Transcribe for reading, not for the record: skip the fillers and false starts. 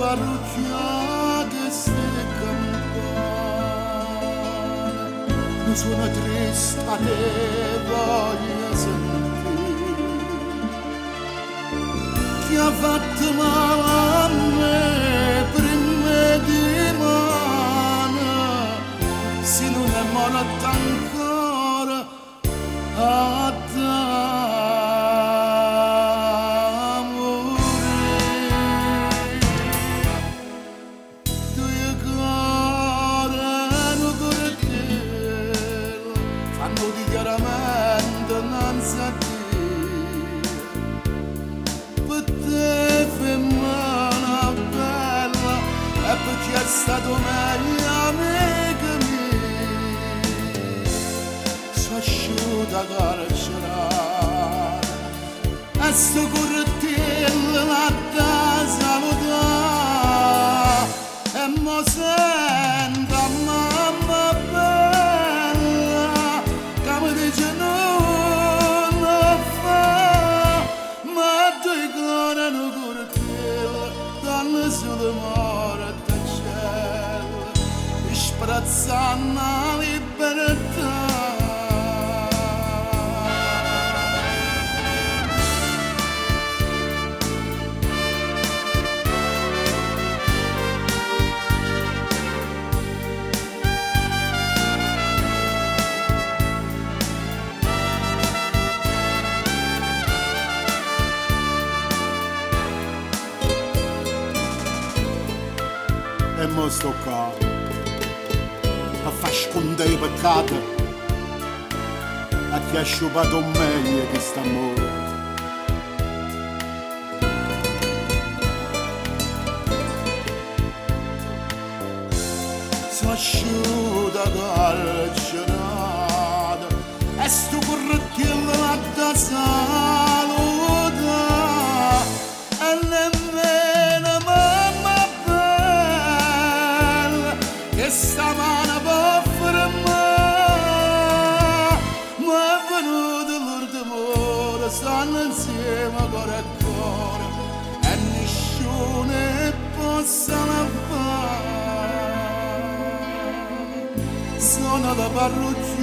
parrucchia che stai campana, non sono triste a te voglio sentire, chi ha fatto male a me prima di mano, se non è morta ancora a dichiaramento non sa dire per te femmina bella e per chi è stato meglio amica mia sono asciutta carcerata e sto correttiello la da salutare e mo sento mamma bella come dice no fa ma tu cuore non correttiello danno solo morte al cielo sprazzando la libertà. E mo sto qua a far scondere i peccati a chi ha sciupato meglio che sta amore. Sono asciutta carcerata e sto correttiello la da saluta e nemmeno che stamane può fermare, ma è venuto l'ultimo, stanno insieme cuore a cuore e nessuno possa lavare. Sono la parrucchia